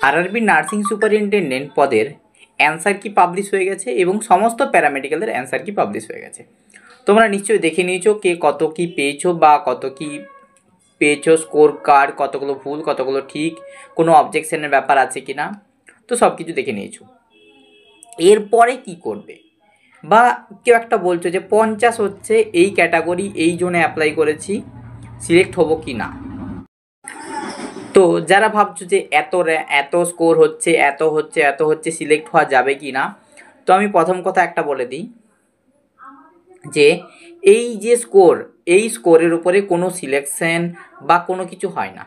RRB nursing superintendent পদের answer কি publish হয়ে গেছে এবং সমস্ত প্যারামেডিক্যালের অ্যান্সার কি পাবলিশ হয়ে গেছে। তোমরা নিশ্চয়ই দেখে নিয়েছো কে কত কি পেয়েছো বা কত কি পেয়েছো, স্কোর কার্ড, কতগুলো ভুল কতগুলো ঠিক, কোনো অবজেকশনের ব্যাপার আছে কি না, তো সব কিছু দেখে নিয়েছো। এরপরে কি করবে, বা কেউ একটা বলছো যে 50 হচ্ছে এই ক্যাটাগরি, এই জোনে অ্যাপ্লাই করেছি, সিলেক্ট হবো কি না। তো যারা ভাবছো যে এত স্কোর হচ্ছে, এত হচ্ছে সিলেক্ট হওয়া যাবে কি না, তো আমি প্রথম কথা একটা বলে দিই যে এই যে স্কোর, এই স্কোরের উপরে কোনো সিলেকশন বা কোনো কিছু হয় না।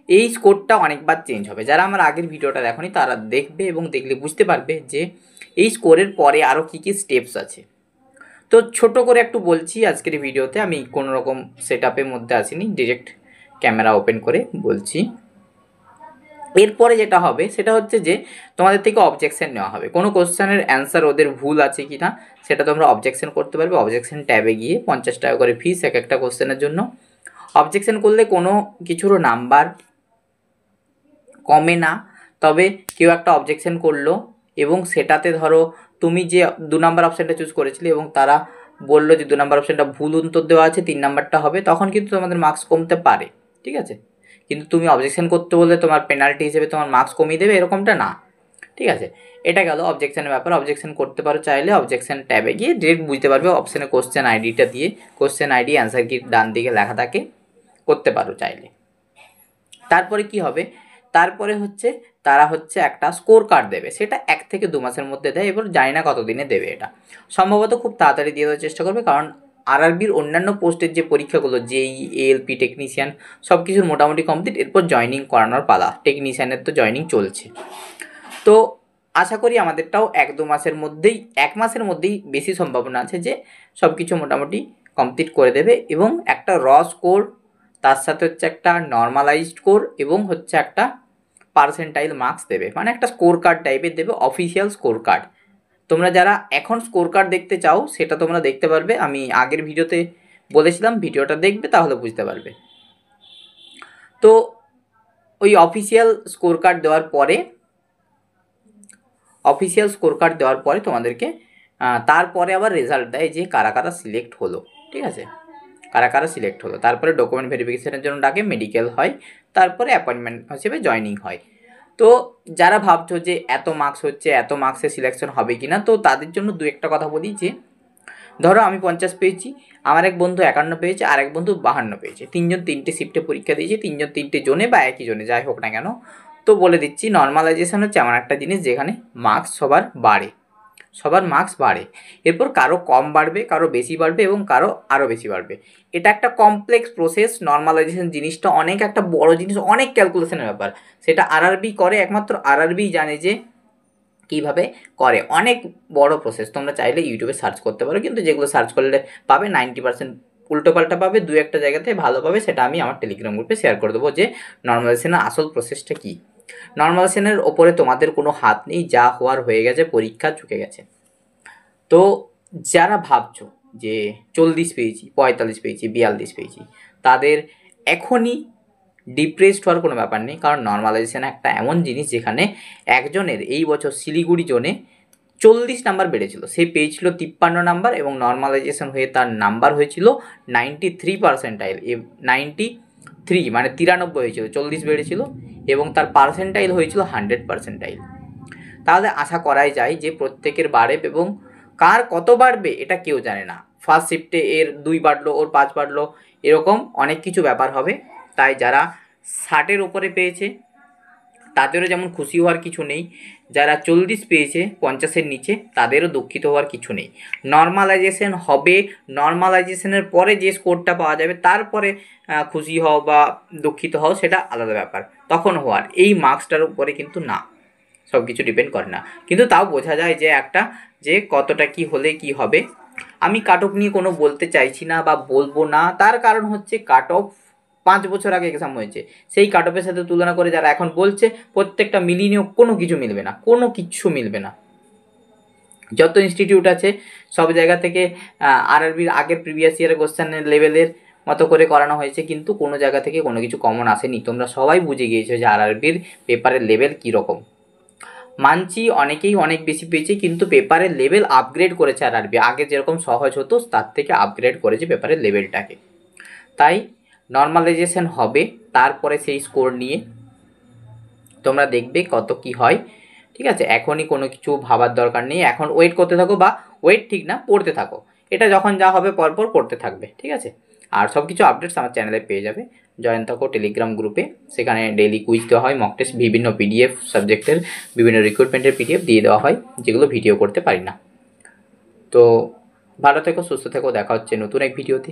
এই স্কোরটা অনেকবার চেঞ্জ হবে। যারা আমার আগের ভিডিওটা দেখোনি তারা দেখবে এবং দেখলে বুঝতে পারবে যে এই স্কোরের পরে আরও কী কী স্টেপস আছে। তো ছোট করে একটু বলছি আজকের ভিডিওতে, আমি কোনো রকম সেট আপের মধ্যে আসিনি, ডিরেক্ট ক্যামেরা ওপেন করে বলছি। এরপরে যেটা হবে সেটা হচ্ছে যে তোমাদের থেকে অবজেকশন নেওয়া হবে। কোনো কোশ্চেনের অ্যান্সার ওদের ভুল আছে কি না সেটা তোমরা অবজেকশন করতে পারবে। অবজেকশন ট্যাবে গিয়ে 50 টাকা করে ফিস এক একটা কোশ্চেনের জন্য। অবজেকশন করলে কোনো কিছুরও নাম্বার কমে না, তবে কেউ একটা অবজেকশন করলো এবং সেটাতে ধরো তুমি যে 2 নাম্বার অপশানটা চুজ করেছিলে এবং তারা বললো যে 2 নাম্বার অপশানটা ভুল উত্তর দেওয়া আছে, 3 নাম্বারটা হবে, তখন কিন্তু তোমাদের মার্কস কমতে পারে, ঠিক আছে। কিন্তু তুমি অবজেকশন করতে বললে তোমার পেনাল্টি হিসেবে তোমার মার্কস কমিয়ে দেবে এরকমটা না, ঠিক আছে। এটা গেল অবজেকশনের ব্যাপার। অবজেকশন করতে পারো চাইলে অবজেকশন ট্যাবে গিয়ে ডিরেক্ট বুঝতে পারবে, অপশানে কোশ্চেন আইডিটা দিয়ে, কোশ্চেন আইডি অ্যান্সার কি ডান দিকে লেখা থাকে, করতে পারো চাইলে। তারপরে কি হবে, তারপরে হচ্ছে তারা হচ্ছে একটা স্কোর কার্ড দেবে, সেটা 1 থেকে 2 মাসের মধ্যে দেয়। এবার জানি না কতদিনে দেবে, এটা সম্ভবত খুব তাড়াতাড়ি দিয়ে দেওয়ার চেষ্টা করবে, কারণ আরআরবির অন্যান্য পোস্টের যে পরীক্ষাগুলো জেই, এএলপি, টেকনিশিয়ান সব কিছুর মোটামুটি কমপ্লিট, এরপর জয়নিং করানোর পালা। টেকনিশিয়ানের তো জয়নিং চলছে, তো আশা করি আমাদেরটাও 1-2 মাসের মধ্যেই, 1 মাসের মধ্যেই বেশি সম্ভাবনা আছে যে সব কিছু মোটামুটি কমপ্লিট করে দেবে। এবং একটা র স্কোর, তার সাথে হচ্ছে একটা নর্মালাইজড স্কোর এবং হচ্ছে একটা পার্সেন্টাইল মার্কস দেবে, মানে একটা স্কোর কার্ড টাইপের দেবে, অফিসিয়াল স্কোর কার্ড। তোমরা যারা এখন স্কোর কার্ড দেখতে চাও সেটা তোমরা দেখতে পারবে, আমি আগের ভিডিওতে বলেছিলাম, ভিডিওটা দেখবে তাহলে বুঝতে পারবে। তো ওই অফিসিয়াল স্কোর কার্ড দেওয়ার পরে তোমাদেরকে তারপরে আবার রেজাল্ট দেয় যে কারা কারা সিলেক্ট হলো, ঠিক আছে, কারা কারা সিলেক্ট হলো। তারপরে ডকুমেন্ট ভেরিফিকেশনের জন্য ডাকে, মেডিকেল হয়, তারপরে অ্যাপয়েন্টমেন্ট হিসেবে জয়নিং হয়। তো যারা ভাবছো যে এত মার্কস হচ্ছে, এত মার্কসে সিলেকশন হবে কি না, তো তাদের জন্য দু একটা কথা বলি যে ধরো আমি 50 পেয়েছি, আমার এক বন্ধু 51 পেয়েছে, আর এক বন্ধু 52 পেয়েছে, 3জন 3টে শিফটে পরীক্ষা দিয়েছে, 3জন 3টে জোনে বা একই জোনে যাই হোক না কেন। তো বলে দিচ্ছি, নর্মালাইজেশন হচ্ছে এমন একটা জিনিস যেখানে মার্কস সবার মার্কস বাড়ে, এরপর কারো কম বাড়বে, কারো বেশি বাড়বে এবং কারো আরও বেশি বাড়বে। এটা একটা কমপ্লেক্স প্রসেস। নর্মালাইজেশন জিনিসটা অনেক একটা বড় জিনিস, অনেক ক্যালকুলেশনের ব্যাপার। সেটা আরআরবি করে, একমাত্র আরআরবি জানে যে কীভাবে করে, অনেক বড় প্রসেস। তোমরা চাইলে ইউটিউবে সার্চ করতে পারো, কিন্তু যেগুলো সার্চ করলে পাবে 90% উল্টোপাল্টা পাবে, 2-1টা জায়গাতে ভালো পাবে, সেটা আমি আমার টেলিগ্রাম গ্রুপে শেয়ার করে দেবো যে নর্মালাইজেশনের আসল প্রসেসটা কী। নর্মালাইজেশনের ওপরে তোমাদের কোনো হাত নেই, যা হওয়ার হয়ে গেছে, পরীক্ষা চুকে গেছে। তো যারা ভাবছো যে 40 পেয়েছি, 45 পেয়েছি, 42 পেয়েছি, তাদের এখনই ডিপ্রেসড হওয়ার কোনো ব্যাপার নেই, কারণ নর্মালাইজেশন একটা এমন জিনিস যেখানে একজনের এই বছর শিলিগুড়ি জোনে 40 নাম্বার বেড়েছিল, সে পেয়েছিল 53 নাম্বার এবং নর্মালাইজেশন হয়ে তার নাম্বার হয়েছিল 93 পার্সেন্টাইল, 93 মানে 93 হয়েছিল, 40 বেড়েছিল এবং তার পার্সেন্টাইল হয়েছিল 100 পার্সেন্টাইল। তাহলে আশা করাই যায় যে প্রত্যেকের বাড়বে, এবং কার কত বাড়বে এটা কেউ জানে না। ফার্স্ট শিফটে এর 2 বাড়লো, ওর 5 বাড়লো, এরকম অনেক কিছু ব্যাপার হবে। তাই যারা 60-এর উপরে পেয়েছে তাদেরও যেমন খুশি হওয়ার কিছু নেই, যারা 40 পেয়েছে 50-এর নিচে তাদেরও দুঃখিত হওয়ার কিছু নেই। নর্মালাইজেশন হবে, নর্মালাইজেশনের পরে যে স্কোরটা পাওয়া যাবে তারপরে খুশি হও বা দুঃখিত হও, সেটা আলাদা ব্যাপার, তখন হওয়ার। এই মার্কসটার উপরে কিন্তু না, সব কিছু ডিপেন্ড করে না, কিন্তু তাও বোঝা যায় যে একটা যে কতটা কি হলে কি হবে। আমি কাট অফ নিয়ে কোনো বলতে চাইছি না বা বলবো না, তার কারণ হচ্ছে কাট অফ 5 বছর আগে এক্সাম হয়েছে, সেই কাট অফের সাথে তুলনা করে যারা এখন বলছে প্রত্যেকটা মিলিয়ে নিয়েও কোনো কিছু মিলবে না, কোনো কিচ্ছু মিলবে না। যত ইনস্টিটিউট আছে সব জায়গা থেকে আরআরবির আগের প্রিভিয়াস ইয়ারের কোশ্চেনের লেভেলের মতো করে করানো হয়েছে, কিন্তু কোনো জায়গা থেকে কোনো কিছু কমন আসেনি। তোমরা সবাই বুঝে গিয়েছো যে আরআরবির পেপারের লেভেল কীরকম। মানছি অনেকেই অনেক বেশি পেয়েছে, কিন্তু পেপারের লেভেল আপগ্রেড করেছে আরআরবি। আগে যেরকম সহজ হতো তার থেকে আপগ্রেড করেছে পেপারের লেভেলটাকে। তাই নর্মালাইজেশন হবে, তারপরে সেই স্কোর নিয়ে তোমরা দেখবে কত কি হয়। ঠিক আছে, এখনই কোনো কিছু ভাবার দরকার নেই, এখন ওয়েট করতে থাকো, বা ওয়েট ঠিক না, পড়তে থাকো। এটা যখন যা হবে পরপর পড়তে থাকবে, ঠিক আছে। আর সব কিছু আপডেটস আমার চ্যানেলে পেয়ে যাবে। জয়েন থাকো টেলিগ্রাম গ্রুপে, সেখানে ডেইলি কুইজ দেওয়া হয়, মক টেস্ট, বিভিন্ন পিডিএফ, সাবজেক্টের বিভিন্ন রিক্রুটমেন্টের পিডিএফ দিয়ে দেওয়া হয়, যেগুলো ভিডিও করতে পারি না। তো ভালো থেকো, সুস্থ থেকো, দেখা হচ্ছে নতুন এক ভিডিওতে।